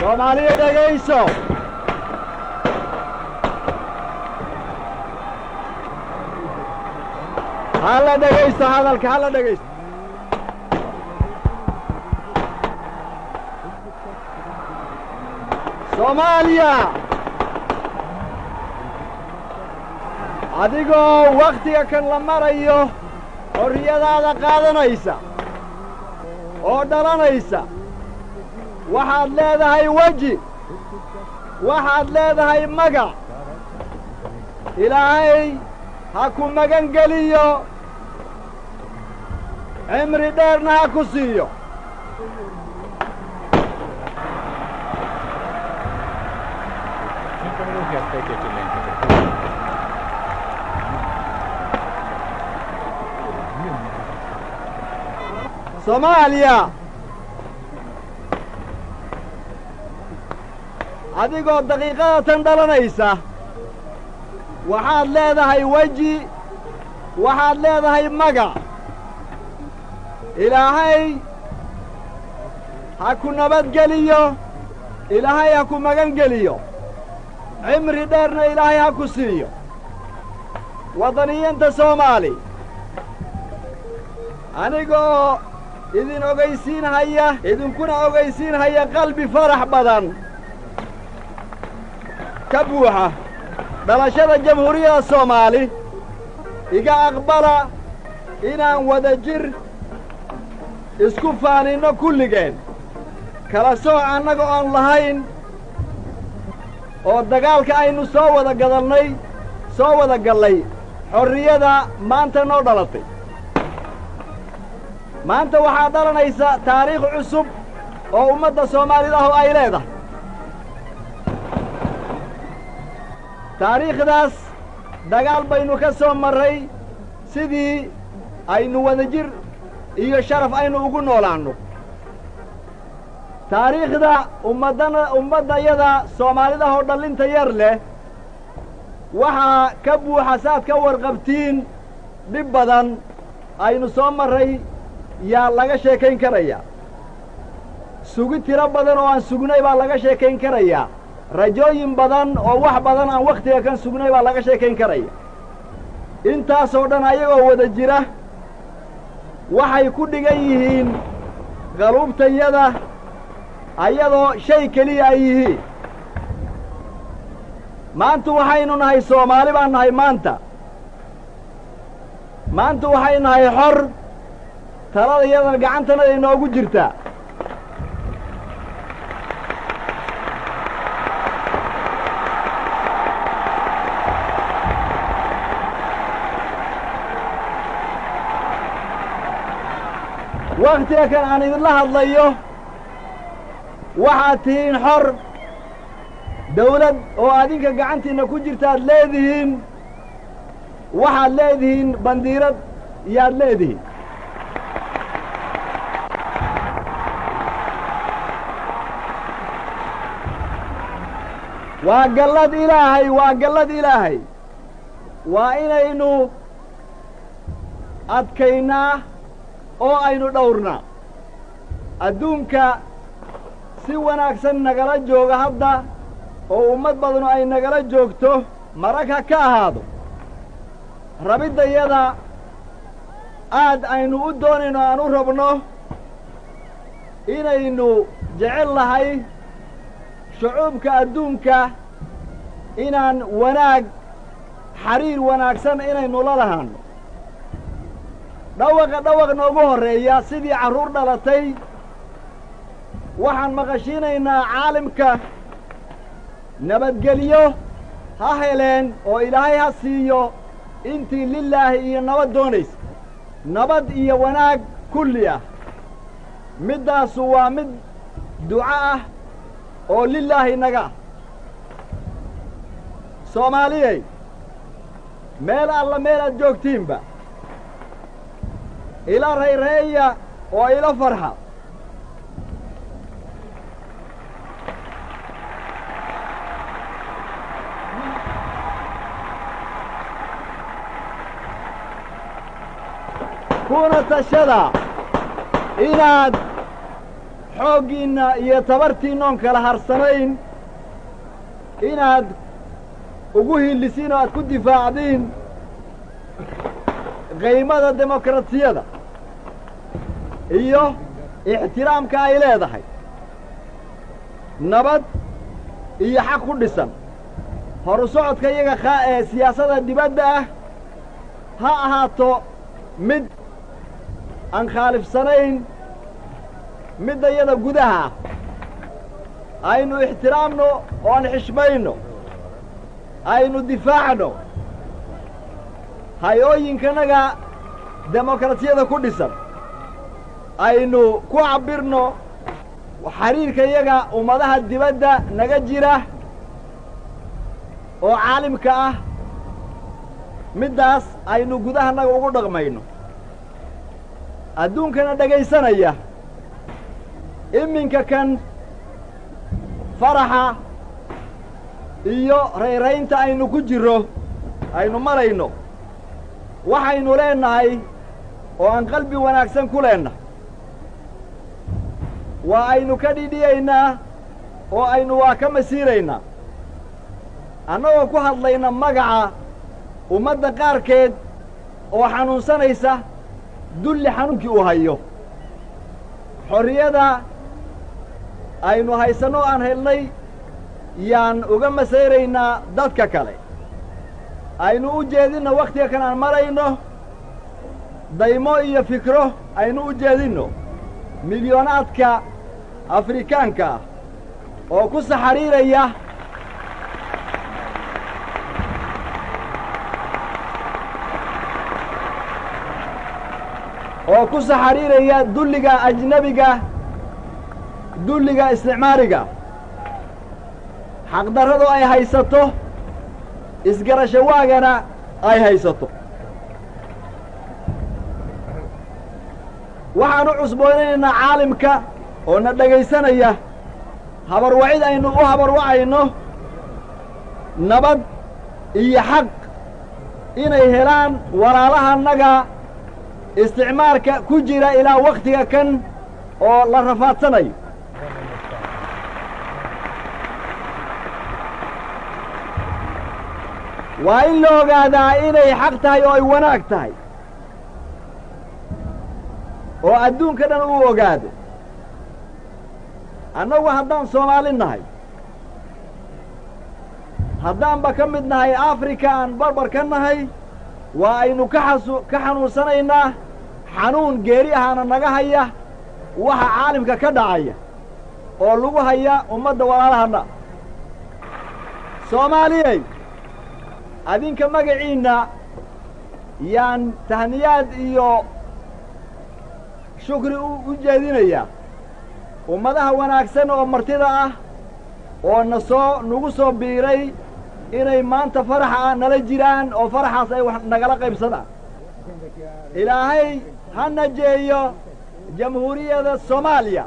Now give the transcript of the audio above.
Soomaaliya dhegayso. Hala dhegaysto hadalka, hala dhegaysto. Soomaaliya adigoo wakhtiga kan la marayo xorriyadaada qaadanaysa oo dhalanaysa waxaad leedahay weji, waxaad leedahay magac. ilaahay ha ku magan geliyo, cimri dheerna ha ku siiyo. Soomaaliya adigoo daqiiqadatan dhalanaysa waxaad leedahay weji, waxaad leedahay magac. ilaahay ha ku nabadgeliyo, ilaahay ha ku magan geliyo, cimri dheerna ilaahay ha ku siiyo. waddaniyiinta Soomaali anigoo idin ogaysiinhaya, idinkuna ogaysiinhaya qalbi farax badan ka buuxa dhalashada jamhuuriyadda Soomaali, iga aqbala inaan wada jir isku faaninno kulligeen, kala sooc annaga oon lahayn, oo dagaalka aynu soo wada gallay xorriyada maanta noo dhalatay. maanta waxaa dhalanaysa taariikh cusub oo ummadda Soomaalidahu ay leedahay. taariikhdaas dagaal baynu ka soo marray sidii aynu wadajir iyo sharaf aynu ugu noolaanno. taariikhda ummaddayada Soomaalidahoo dhallinta yar leh waxaa ka buuxa saad ka warqabtiin dhib badan aynu soo marray yaa laga sheekayn karayaa. sugi tiro badan oo aan sugnay baa laga sheekayn karayaa. rajooyin badan oo wax badan aan wakhtiga kan sugnay baa laga sheekayn karaya. intaasoo dhan ayagoo wada jira waxay ku dhigan yihiin qaluubtayada ayadoo shay keliya ay yihiin. maanta waxaynu nahay Soomaali baan nahay. maanta waxay nahay xor, talada iyadana gacantanada inoogu jirtaa. wakhtiga kan aan idinla hadlayo waxaad tihiin xor, dawlad oo adinka gacantiinna ku jirtaad leedihiin, waxaad leedihiin bandiirad yaad leedihiin. waa gallad ilaahay, waa gallad ilaahay. waa inaynu adkaynaa oo aynu dhowrnaa. adduunka si wanaagsan nagala jooga hadda oo ummad badanu ay nagala joogto marag ha ka ahaado. rabiddayada aad aynu u doonayno aan u rabno inaynu jecel lahay shucuubka adduunka inaan wanaag, xariir wanaagsan inaynu la lahaanno. dhawaq noogu horreeya sidii carruur dhalatay waxaan maqashiinaynaa caalamka nabadgelyo ha heleen oo ilaahay ha siiyo intii lilaahi iyo nabad doonaysa. nabad iyo wanaag kulli ah. middaasu waa mid duco ah oo lilaahi naga ah. soomaaliyey meel alla meel aad joogtiinba ila rayreeya oo ila farxa. kuna tashada inaad xooggiinna iyo tabartiinnoon kala harsanayn inaad ugu hillisiin oo aad ku difaacdiin qiimada demokrasiyada iyo ixtiraamka ay leedahay nabad iyo xaq ku dhisan horu socodka iyaga ee siyaasadda dibadda ah ha ahaato mid aan khaalifsanayn midda iyada gudaha ah aynu ixtiraamno oo aan xishmayno aynu difaacno hay-ooyinkanaga demokrasiyada ku dhisan aynu ku cabbirno xiriirka iyaga ummadaha dibadda naga jira oo caalimka ah middaas aynu gudahanaga ugu dhaqmayno adduunkana dhegaysanaya iminka kan faraxa iyo rayraynta aynu ku jirro aynu marayno waxaynu leennahay oo aan qalbi wanaagsan ku leennahay waa aynu ka dhidhiyaynaa oo aynu waa ka masiiraynaa annagoo ku hadlayna magaca ummadda qaarkeed oo xanuunsanaysa dulli xanuunkii uu hayo xorriyada aynu haysanno aan helnay yaan uga masayraynaa dadka kale aynu u jeedinno wakhtiga kan aan marayno daymo iyo fikro aynu u jeedinno milyoonaadka afrikaanka ah oo ku saxariiraya dulliga ajnebiga dulliga isticmaariga xaqdarradu ay haysato isgarashawaagana ay haysato waxaan u cusboonaynaynaa caalimka oo na dhegaysanaya habarwacid aynu u habarwacayno nabad iyo xaq inay helaan walaalahanaga isticmaalka ku jira ilaa wakhtiga kan oo la rafaadsanayo waa in la ogaadaa inay xaq tahay oo ay wanaag tahay oo adduunka dhan uu ogaado annagu haddaan Soomaali nahay haddaanba ka mid nahay Afrika aan barbar ka nahay waa aynu ka xanuunsanaynaa xanuun geeri ahaana naga haya waxa caalimka ka dhacaya oo lagu haya ummadda walaalahana Soomaaliyey adinka magaciinna yaan tahniyaad iyo shukri u jeedinaya ummadaha wanaagsan oo martida ah oo nagu soo biiray inay maanta faraxa nala jiraan oo faraxaas ay wax nagala qaybsadaan ilaahay ha najeeyo jamhuuriyadda Soomaaliya